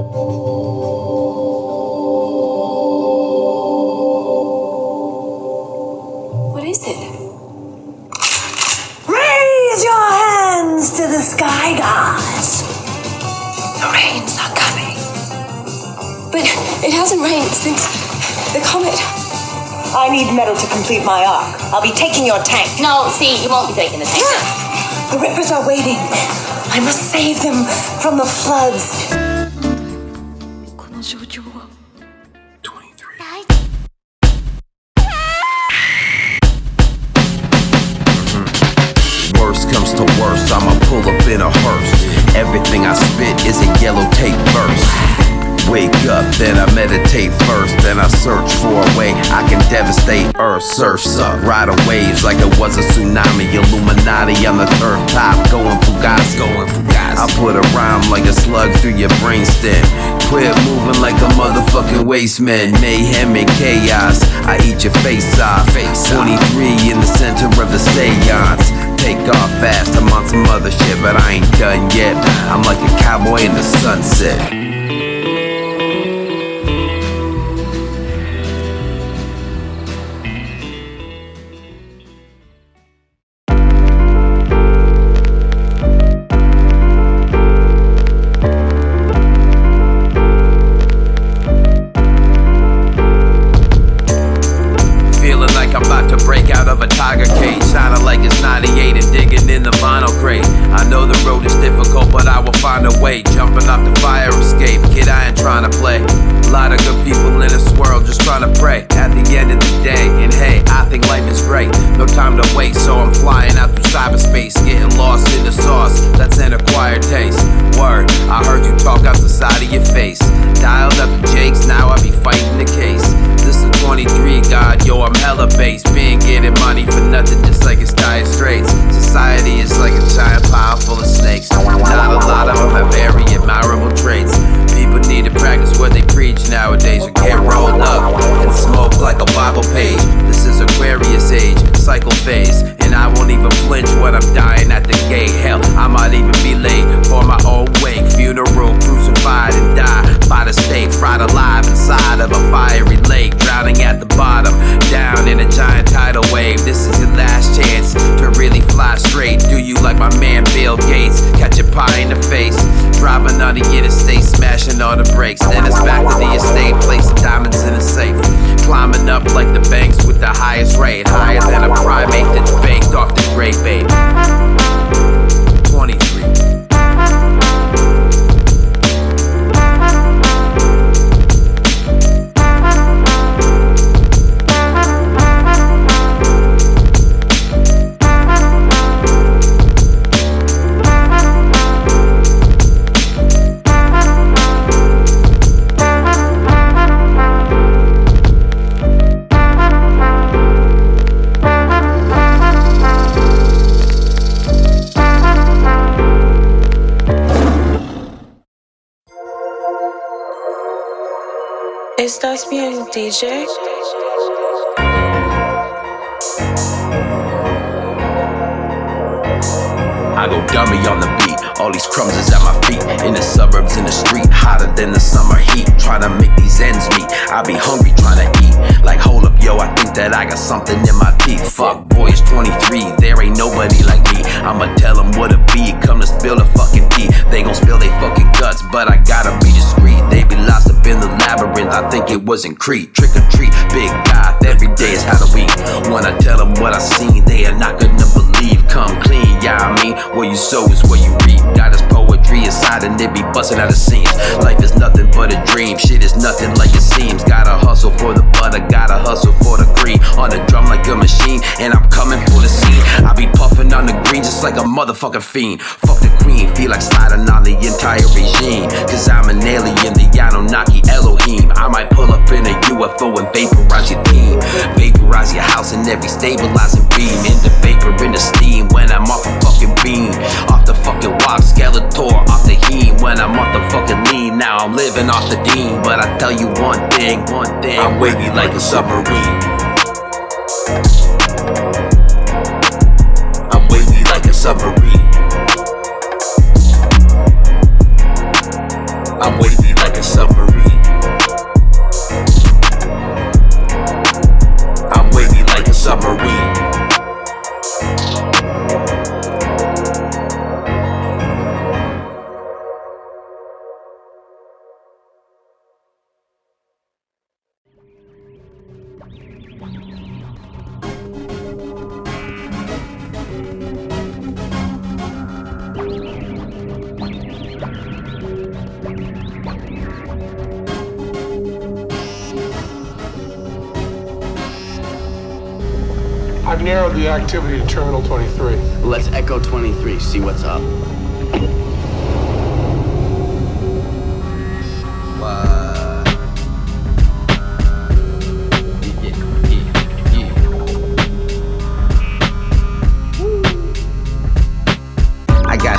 What is it? Raise your hands to the sky gods. The rain's not coming. But it hasn't rained since the comet. I need metal to complete my arc. I'll be taking your tank. No, see, you won't be taking the tank. The Rippers are waiting. I must save them from the floods. 23. Worst comes to worst, I'ma pull up in a hearse. Everything I spit is a yellow tape verse. Wake up, then I meditate first. Then I search for a way I can devastate Earth. Surfs up, ride the waves like it was a tsunami. Illuminati on the turf top, going fugazi. I put a rhyme like a slug through your brainstem. Quit moving like a motherfucking waste man. Mayhem and chaos, I eat your face off. 23 in the center of the seance. Take off fast, I'm on some other shit, but I ain't done yet. I'm like a cowboy in the sunset. Jumping off the fire escape, kid, I ain't trying to play. A lot of good people in this world just trying to pray. At the end of the day, and hey, I think life is great. No time to waste, so I'm flying out through cyberspace, getting lost in the sauce, that's an acquired taste. Word, I heard you talk out the side of your face. Dialed up the jakes, now I be fighting the case. This is 23, God, yo, I'm hella base. Been getting money for nothing, just like it's dire straits. Society is like a giant pile full of snakes. Not a lot of them have very admirable traits. People need to practice what they preach nowadays. We get rolled up and smoke like a Bible page. This is Aquarius age, cycle phase, and I won't even flinch when I'm dying at the gate. Hell, I might even be late for my own wake. Funeral, crucified and die by the stake. Fried alive inside of a fiery lake, drowning at the bottom, down in a giant tidal wave. This is your last chance to really fly straight. Do you like my man Bill Gates? Catch a pie in the face, driving on the interstate, smashing all the brakes. Then it's back to the estate, placing diamonds in a safe. Climbing up like the banks with the highest rate, higher than a primate that's baked off the great babe. 23. ¿Estás bien, DJ? I go dummy on the beat, all these crumbs is at my feet. In the suburbs, in the street, hotter than the summer heat. Trying to make these ends meet, I be hungry trying to eat. Like hold up, yo, I think that I got something in my teeth. Fuck, boy, it's 23, there ain't nobody like me. I'ma tell them what it be, come to spill the fucking tea. They gon' spill they fucking guts, but I gotta be discreet. They be lost up in the labyrinth, I think it was in Crete. Trick or treat, big goth, every day is Halloween. When I tell them what I seen, they are not gonna believe. Come clean, yeah, I mean, what you sow is what you reap. Got this poetry inside and it be busting out the seams. Life is nothing but a dream, shit is nothing like it seems. Gotta hustle for the butter, gotta hustle for the cream. On the drum like a machine, and I'm coming for the scene. I be puffing on the green just like a motherfucking fiend. Fuck the queen, feel like sliding on the entire regime. Cause I'm an alien, the Anunnaki Elohim. I might pull up in a UFO and vaporize your team. Vaporize your house and every stabilizing beam. In the vapor, in the steam, when I'm off a fucking beam. Off the fucking walk, Skeletor, off the heme. When I'm off the fucking lean, now I'm living off the dean. But I tell you one thing, I'm wavy like a submarine. I'm wavy like a submarine. I'm wavy like a I've narrowed the activity to Terminal 23. Let's Echo 23, see what's up.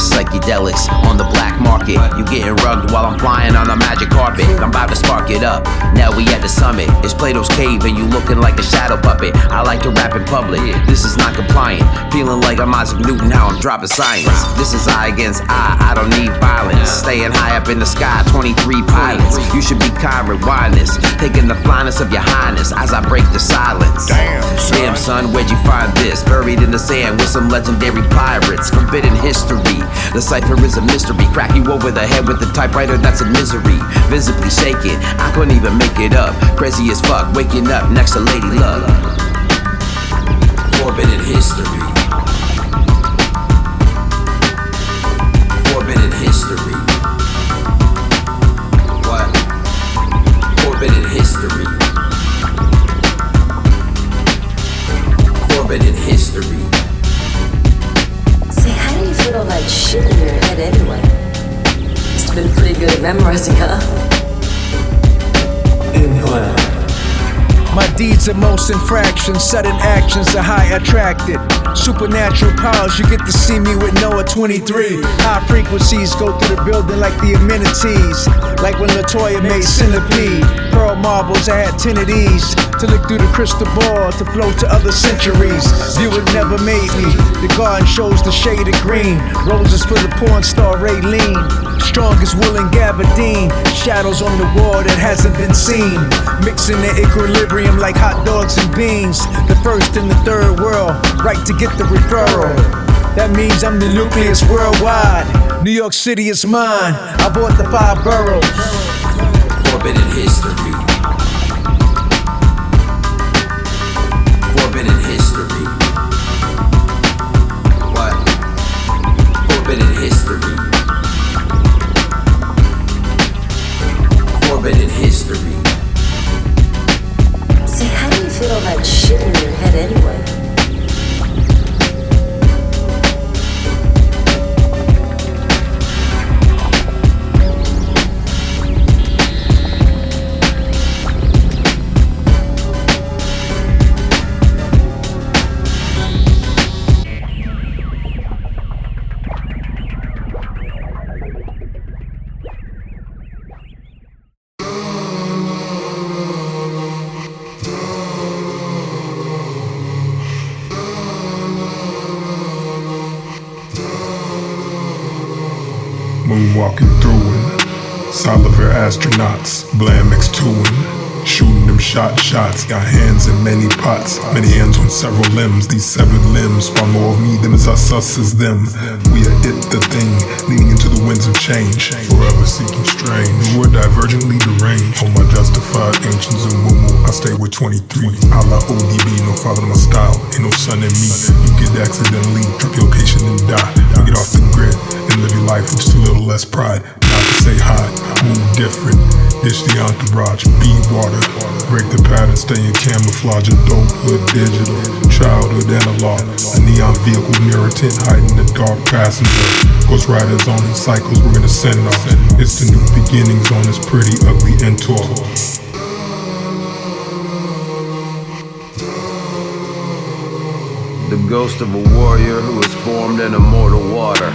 Psychedelics on the black market. You getting rugged while I'm flying on a magic carpet. I'm about to spark it up. Now we at the summit. It's Plato's cave and you looking like a shadow puppet. I like to rap in public. This is not compliant. Feeling like I'm Isaac Newton, how I'm dropping science. This is eye against eye. I don't need violence. Staying high up in the sky. 23 pilots. You should be kind, rewind this. Taking the finest of your highness as I break the silence. Damn son, where'd you find this? Buried in the sand with some legendary pirates. Forbidden history. The cipher is a mystery. Crack you over the head with the typewriter, that's a misery. Visibly shaking, I couldn't even make it up. Crazy as fuck, waking up next to Lady Luck. Forbidden history. Forbidden history. What? Forbidden history. Forbidden history. All that shit in your head anyway. Must have been pretty good at memorizing, huh? My deeds are most infractions, sudden actions are high attracted. Supernatural powers, you get to see me with NOAH23. High frequencies go through the building like the amenities. Like when LaToya made Centipede. Pearl marbles, I had 10 of these. To look through the crystal ball, to float to other centuries. View it never made me. The garden shows the shade of green. Roses for the porn star Raylene. Strong as wool and gabardine. Shadows on the wall that hasn't been seen. Mixing the equilibrium like hot dogs and beans. The first in the third world, right to get the referral. That means I'm the nucleus worldwide. New York City is mine. I bought the 5 boroughs. Forbidden history. Forbidden history. What? Forbidden history. Forbidden history. Say, how do you feel all that shit in your head anyway? Moonwalking through it, Salivary astronauts, Blam X2ing. Shooting them shots, got hands in many pots. Many hands on several limbs, these severed limbs. Far more of me than is us as them. We are it, the thing, leaning into the winds of change. Forever seeking strange, we're divergently deranged. On my justified ancients and Mumu, I stay with 23. A la ODB, no father to my style, ain't no son in me. You get accidentally, drop your location and die. You get off the grid and live your life with just a little less pride. Not to say hi, move different. Dish the entourage, be water. Break the pattern, stay in camouflage. Adulthood, digital, childhood, analog. A neon vehicle, mirror tint, hiding the dark passenger. Ghost riders on in cycles, we're gonna send off. It's the new beginnings on this pretty ugly end talk. The ghost of a warrior who is formed in immortal water.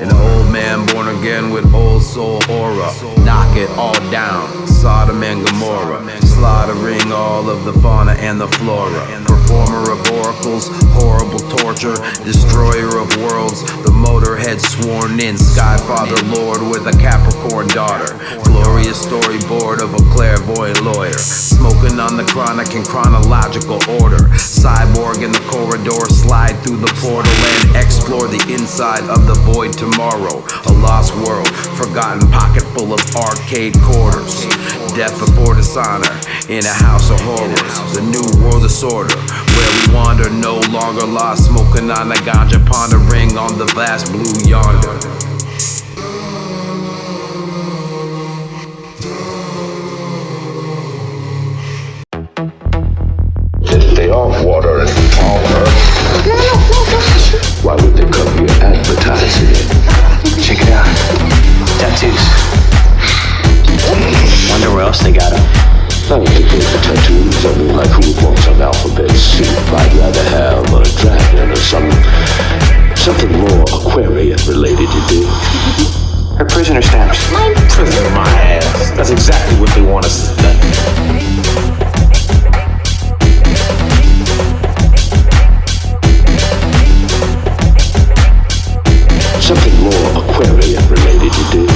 An old man born again with old soul aura. Knock it all down, Sodom and Gomorrah. Slaughtering all of the fauna and the flora. Performer of oracles, horrible torture. Destroyer of worlds, the motorhead sworn in. Skyfather lord with a Capricorn daughter. Glorious storyboard of a clairvoyant lawyer. Smoking on the chronic in chronological order. Cyborg in the corridor, slide through the portal and explore the inside of the void tomorrow. A lost world, forgotten pocket full of arcade quarters. Death before dishonor, in a house of horrors. The new world disorder, where we wander no longer lost. Smoking on the ganja, pondering on the vast blue yonder. else they got up? I don't think those are tattoos. I mean, like who would want some alphabet soup? I'd rather have a dragon or something more Aquarian related, you do. Her prisoner stamps. Prison my ass. That's exactly what they want us to do. Something more Aquarian related, you do.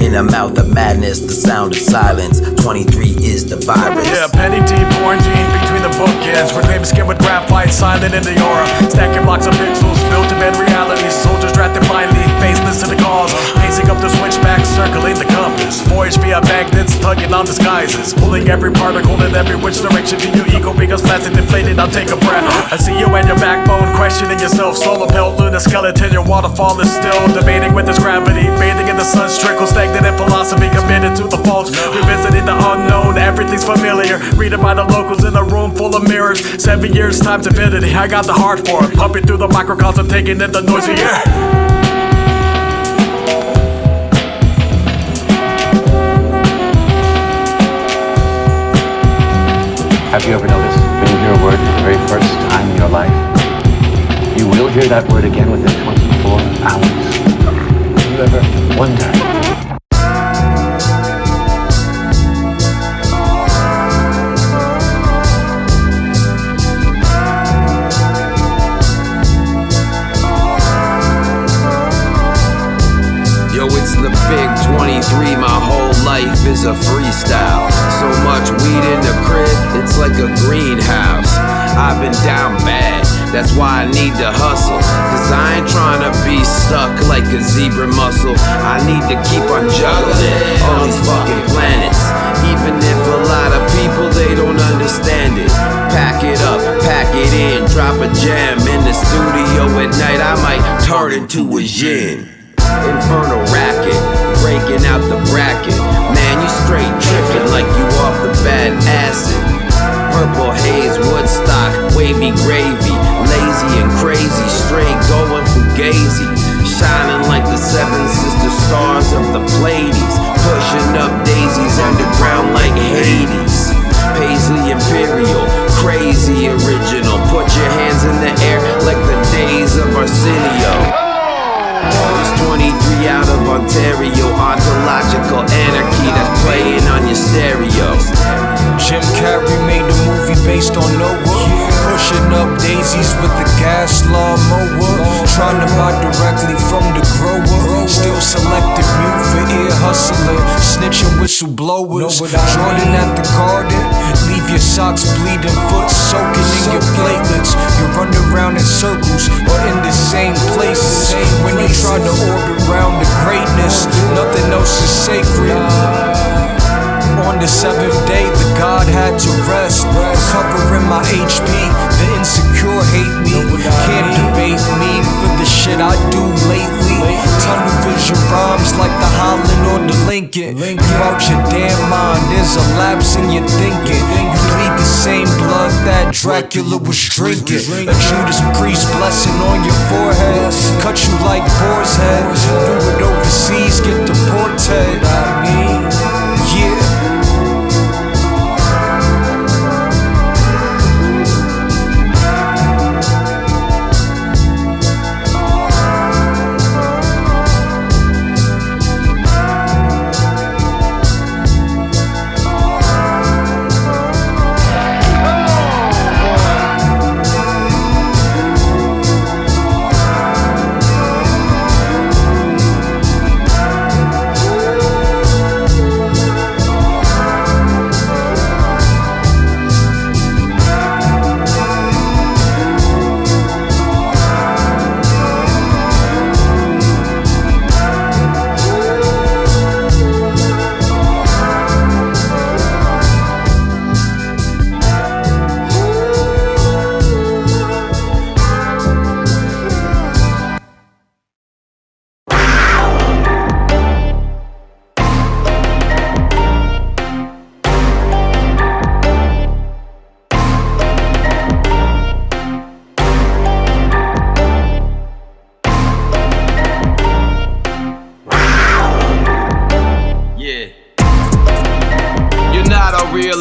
In a mouth of madness, the sound of silence. 23 is the virus. Yeah, penny deep quarantine between the bookends. Reclaim skin with graphite, silent in the aura. Stacking blocks of pixels, built to bed reality. Soldiers drafted blindly, faceless to the cause. Pacing up the switchback, circling the compass. Voyage via magnets, tugging on disguises. Pulling every particle in every which direction to your ego because plastic deflated. I'll take a breath. I see you and your backbone, questioning yourself. Solar pelt, lunar skeleton, your waterfall is still debating with its gravity. Bathing in the sun's trickle, stagnant in philosophy, committed to the false. Revisiting the unknown, everything's familiar. Reading by the locals in a room full of mirrors. 7 years times infinity, I got the heart for it. Pumping through the microcosm, taking in the noisy air. Have you ever noticed when you hear a word for the very first time in your life, you will hear that word again within 24 hours? Have you ever wondered? It's the big 23, my whole life is a freestyle. So much weed in the crib, it's like a greenhouse. I've been down bad, that's why I need to hustle. Cause I ain't trying to be stuck like a zebra muscle. I need to keep on juggling all these fucking planets. Even if a lot of people, they don't understand it. Pack it up, pack it in, drop a jam in the studio at night. I might turn into a djinn. Infernal racket, breaking out the bracket. Man, you straight tripping like you off the bad acid. Purple haze, Woodstock, wavy gravy. Lazy and crazy, straight going fugazi. Shining like the seven sister stars of the Pleides. Pushing up daisies underground like Hades. Paisley Imperial, crazy original. Put your hands in the air like the days of Arsenio. It's 23 out of Ontario, ontological anarchy that's playing on your stereo. Jim Carrey made a movie based on NOAH. Pushing up daisies with the gas lawnmower. Trying to buy directly from the grower. Still selective mute for ear hustler. Snitching whistleblowers. Jordan at the garden. Leave your socks bleeding, foot soaking in your platelets. You run around in circles or in the same places. When you try to orbit round the greatness, nothing else is sacred. On the seventh day, the God had to rest. Recovering my HP, the insecure hate me. Can't debate me for the shit I do lately. Tunnel vision rhymes like the Holland or the Lincoln. You out your damn mind, there's a lapse in your thinking. You bleed the same blood that Dracula was drinking. A Judas Priest blessing on your forehead. Cut you like boar's head. Do it overseas, get deported.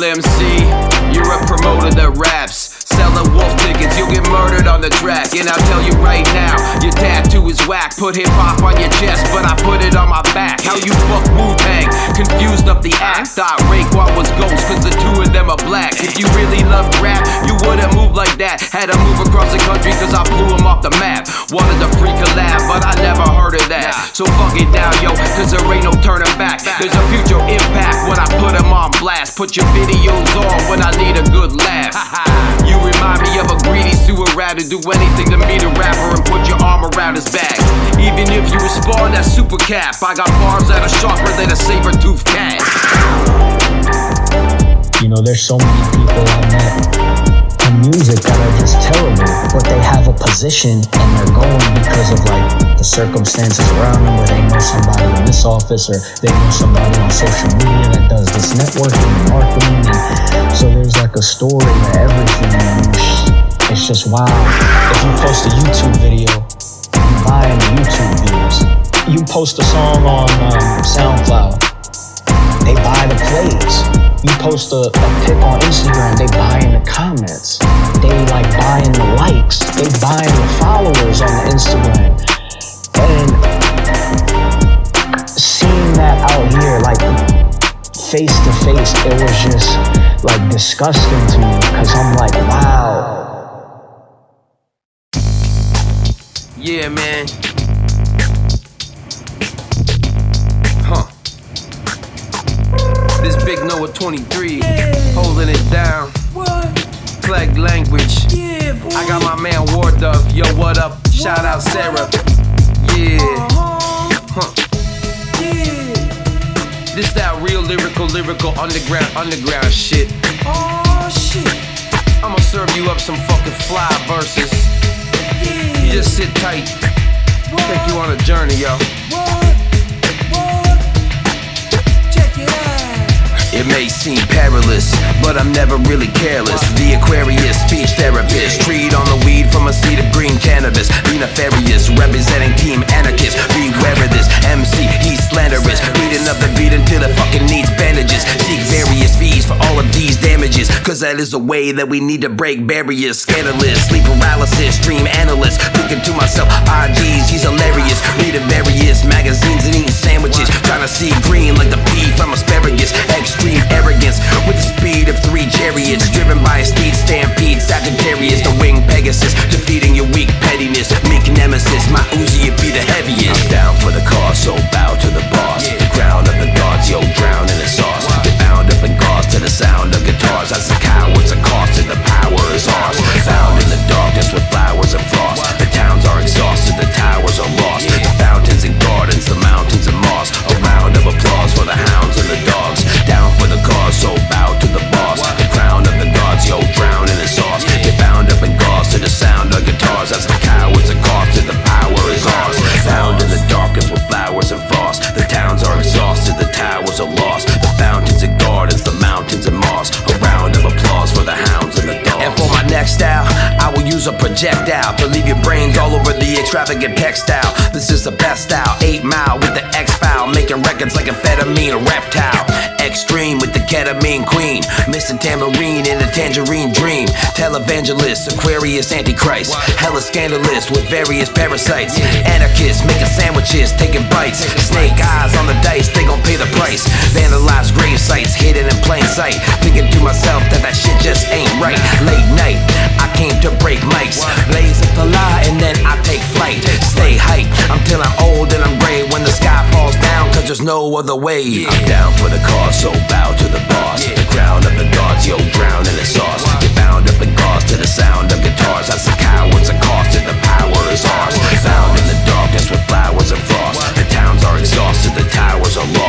real MC, you're a promoter that raps. Selling wolf tickets, you'll get murdered on the track. And I'll tell you right now, your tattoo is whack. Put hip-hop on your chest, but I put it on my back. How you fuck Wu-Tang, confused up the act. Thought Raekwon was ghost, cause the two of them are black. If you really loved rap, you wouldn't move like that. Had to move across the country cause I blew him off the map. Wanted to freak a lab, but I never heard of that. So fuck it down, yo, cause there ain't no turning back. There's a future impact when I put him on blast. Put your videos on when I need a good laugh. You remind me of a greedy sewer rat who do anything to meet a rapper and put your arm around his back. Even if you respond that super cap, I got bars that are sharper than a Saber-Tooth cat. You know, there's so many people I met in music that are just terrible, but they have a position and they're going because of like the circumstances around them, where they know somebody in this office or they know somebody on social media that does this networking and marketing, and so there's like a story to everything. And it's just wow. If you post a YouTube video, you buy in the YouTube views. You post a song on SoundCloud, they buy the plays. You post a pic on Instagram, they buy in the comments. They like buying the likes. They buying the followers on the Instagram. And seeing that out here, like face to face, it was just like disgusting to me, because I'm like, wow. Yeah, man. This big NOAH23, holding it down. Flag language. I got my man Wardove. Yo, what up? Shout out Sarah. Yeah. This that real lyrical underground shit. I'ma serve you up some fucking fly verses. You just sit tight. Take you on a journey, yo. It may seem perilous, but I'm never really careless. The Aquarius, speech therapist. Treat on the weed from a seed of green cannabis. Be nefarious, representing team anarchist. Beware of this MC, he's slanderous. Beating up the beat until it fucking needs bandages. Seek various fees for all of these damages, cause that is the way that we need to break barriers. Scandalous, sleep paralysis, dream analyst. Thinking to myself, geez, he's hilarious. Reading various magazines and eating sandwiches. Trying to see green like the pea from asparagus. Extreme arrogance with the speed of 3 chariots, driven by a steed stampede. Sagittarius, the winged Pegasus, defeating your weak pettiness. Meek nemesis, my Uzi, it be the heaviest. I'm down for the cause, so bow to the boss. The crown of the gods, yo, drown in the sauce. Get bound up in gauze to the sound of guitars. That's the cowards, a cost, and the power is ours. Found in the darkness with flowers and frost. The towns are exhausted, the towers are lost. The fountains and gardens, the mountains and moss. A round of applause for the hounds and the dogs. Down for the cause, so bow to the boss. The crown of the gods, yo, drown in the sauce. Get bound up in gauze to the sound of guitars. That's the cowards, a cost, and the power is ours. Found in the darkness with flowers and frost. The towns are exhausted, the towers are lost. The fountains and gardens, the mountains and moss. A round of applause for the hounds and the dogs. And for my next style, I will use a projectile to leave your brains all over the extravagant textile. This is the best style, 8 Mile with the X-File. Making records like amphetamine, a reptile. Extreme with the ketamine queen. Missing tambourine in a tangerine dream. Televangelist, Aquarius, Antichrist. Hella scandalous with various parasites. Anarchists making sandwiches, taking bites. Snake eyes on the dice, they gon' pay the price. Vandalize grave sites, hidden in plain sight. Thinking to myself that shit just ain't right. Late night, I came to break mics. Blaze up the lie and then I take flight. Stay hyped until I'm old and I'm gray. When the sky falls down, cause there's no other way. I'm down for the cause, so bow to the boss. The crown of the gods, yo, drown in the sauce. Get bound up in gauze to the sound of guitars. That's the cowards, a cost, and the power is ours. Found in the darkness with flowers and frost. The towns are exhausted, the towers are lost.